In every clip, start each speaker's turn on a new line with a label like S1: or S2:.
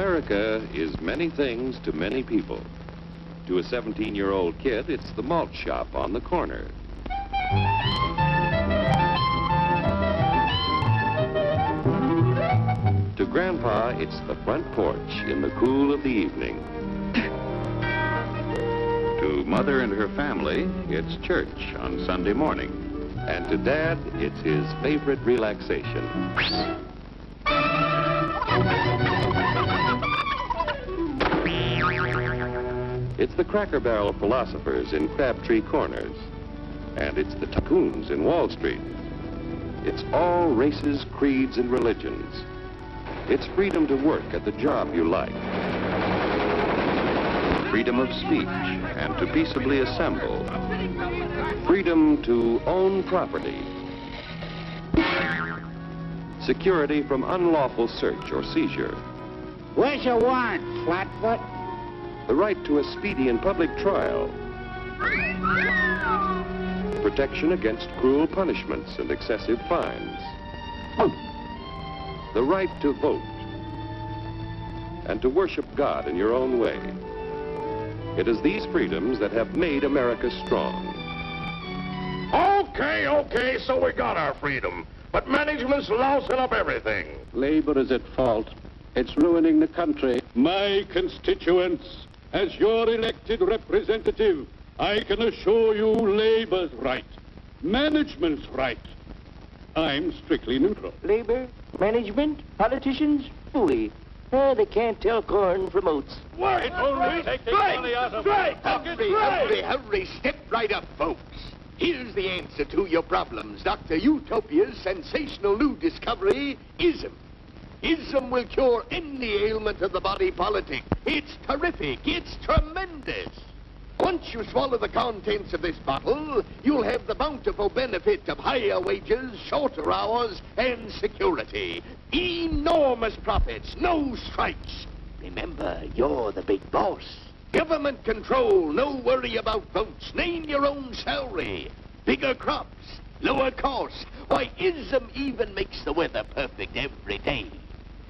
S1: America is many things to many people. To a 17-year-old kid, it's the malt shop on the corner. To Grandpa, it's the front porch in the cool of the evening. To Mother and her family, it's church on Sunday morning. And to Dad, it's his favorite relaxation. It's the Cracker Barrel philosophers in Crabtree Corners. And it's the tycoons in Wall Street. It's all races, creeds, and religions. It's freedom to work at the job you like. Freedom of speech and to peaceably assemble. Freedom to own property. Security from unlawful search or seizure.
S2: Where's your warrant, Flatfoot?
S1: The right to a speedy and public trial. Protection against cruel punishments and excessive fines. The right to vote. And to worship God in your own way. It is these freedoms that have made America strong.
S3: Okay, so we got our freedom. But management's lousing up everything.
S4: Labor is at fault. It's ruining the country. My constituents, as your elected representative, I can assure you Labor's right. Management's right. I'm strictly neutral.
S5: Labor, management, politicians, fooey. They can't tell corn from oats.
S3: Wait, take the money out of it.
S6: Hurry, step right up, folks. Here's the answer to your problems. Dr. Utopia's sensational new discovery, ism. Ism will cure any ailment of the body politic. It's terrific. It's tremendous. Once you swallow the contents of this bottle, you'll have the bountiful benefit of higher wages, shorter hours, and security. Enormous profits, no strikes. Remember, you're the big boss. Government control, no worry about votes. Name your own salary. Bigger crops, lower costs. Why, ism even makes the weather perfect every day.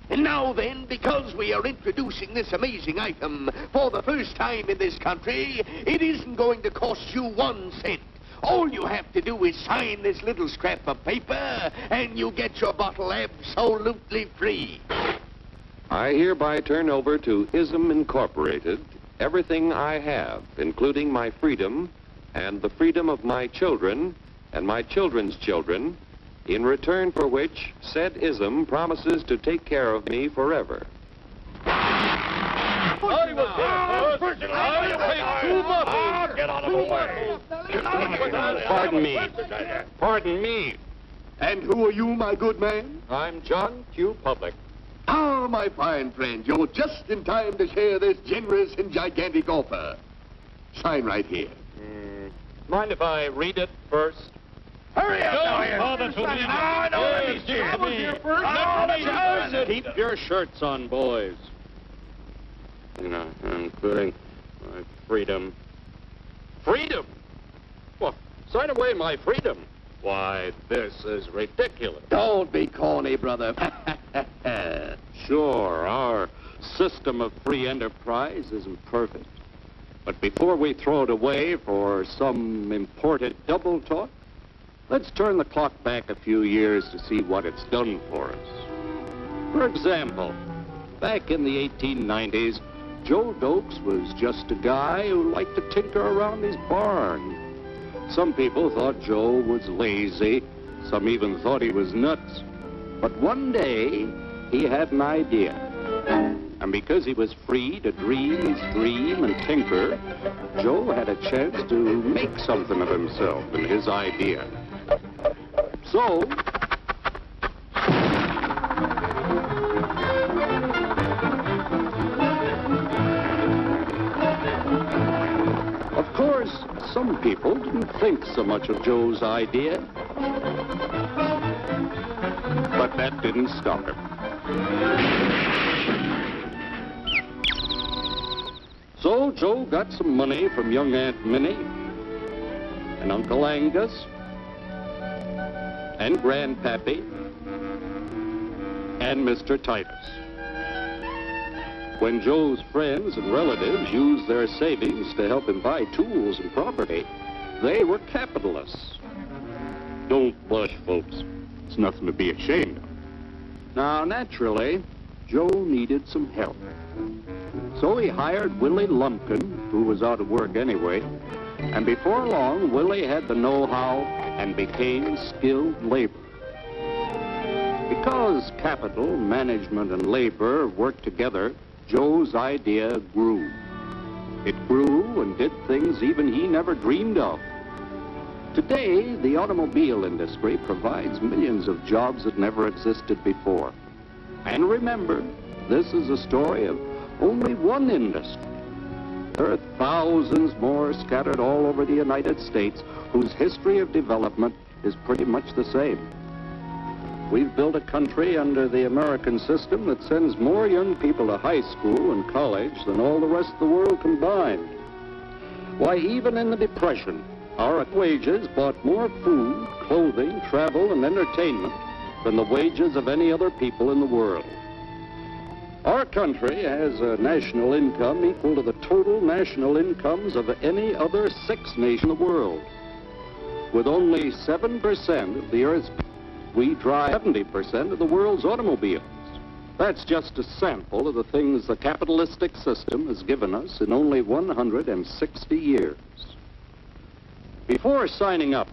S6: And now then, because we are introducing this amazing item for the first time in this country, it isn't going to cost you 1 cent. All you have to do is sign this little scrap of paper, and you get your bottle absolutely free.
S1: I hereby turn over to ISM Incorporated everything I have, including my freedom and the freedom of my children and my children's children, in return for which said ISM promises to take care of me forever.
S3: Get out of the way.
S7: Pardon me.
S6: And who are you, my good man?
S7: I'm John Q. Public.
S6: Ah, my fine friend, you're just in time to share this generous and gigantic offer. Sign right here.
S7: Mind if I read it first?
S3: Hurry up,
S4: Keep your shirts on, boys.
S7: Including my freedom. Freedom? Well, sign away my freedom. Why, this is ridiculous.
S6: Don't be corny, brother.
S4: Sure, our system of free enterprise isn't perfect. But before we throw it away for some imported double talk, let's turn the clock back a few years to see what it's done for us. For example, back in the 1890s, Joe Dokes was just a guy who liked to tinker around his barn. Some people thought Joe was lazy. Some even thought he was nuts. But one day, he had an idea. And because he was free to dream his dream and tinker, Joe had a chance to make something of himself and his idea. So, of course, some people didn't think so much of Joe's idea. But that didn't stop him. So Joe got some money from young Aunt Minnie and Uncle Angus and Grandpappy and Mr. Titus. When Joe's friends and relatives used their savings to help him buy tools and property, they were capitalists. Don't blush, folks. It's nothing to be ashamed of. Now, naturally, Joe needed some help. So he hired Willie Lumpkin, who was out of work anyway, and before long, Willie had the know-how and became skilled labor. Because capital, management, and labor worked together, Joe's idea grew. It grew and did things even he never dreamed of. Today, the automobile industry provides millions of jobs that never existed before. And remember, this is a story of only one industry. There are thousands more scattered all over the United States whose history of development is pretty much the same. We've built a country under the American system that sends more young people to high school and college than all the rest of the world combined. Why, even in the Depression, our wages bought more food, clothing, travel, and entertainment than the wages of any other people in the world. Our country has a national income equal to the total national incomes of any other 6 nation in the world. With only 7% of the Earth's people, we drive 70% of the world's automobiles. That's just a sample of the things the capitalistic system has given us in only 160 years. Before signing up,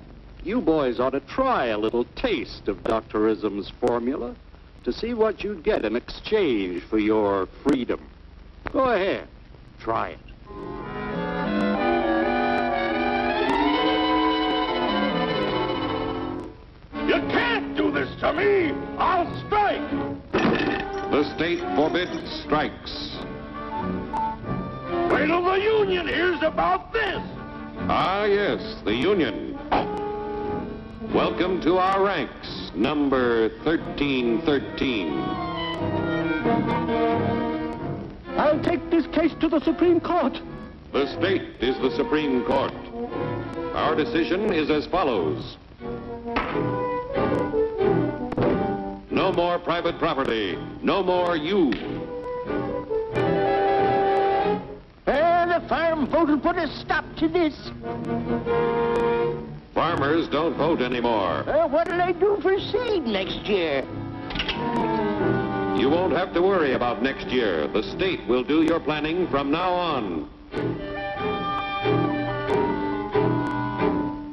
S4: you boys ought to try a little taste of Dr. Ism's formula to see what you'd get in exchange for your freedom. Go ahead, try it.
S3: You can't do this to me! I'll strike!
S1: The state forbids strikes.
S3: Wait till the union hears about this!
S1: Ah, yes, the union. Welcome to our ranks, number 1313.
S5: I'll take this case to the Supreme Court.
S1: The state is the Supreme Court. Our decision is as follows. No more private property. No more you.
S5: The farm vote will put a stop to this.
S1: Farmers don't vote anymore.
S5: What'll they do for seed next year?
S1: You won't have to worry about next year. The state will do your planning from now on.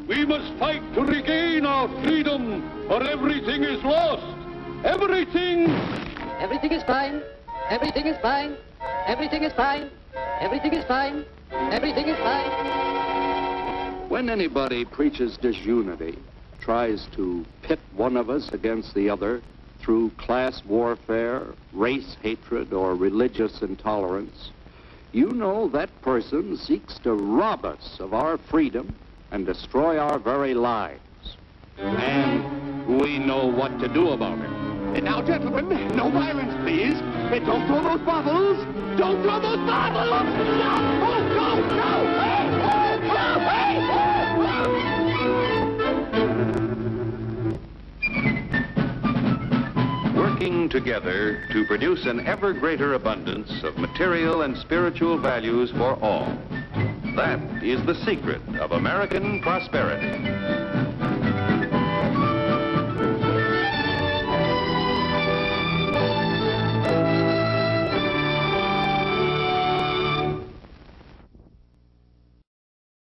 S4: We must fight to regain our freedom, or everything is lost. Everything!
S8: Everything is fine. Everything is fine. Everything is fine. Everything is fine. Everything is fine.
S4: When anybody preaches disunity, tries to pit one of us against the other through class warfare, race hatred, or religious intolerance, you know that person seeks to rob us of our freedom and destroy our very lives. And we know what to do about it.
S6: And now, gentlemen, no violence, please. And don't throw those bottles. Don't throw those bottles. No! Oh, no! No! Hey! No! Hey!
S1: Working together to produce an ever greater abundance of material and spiritual values for all. That is the secret of American prosperity.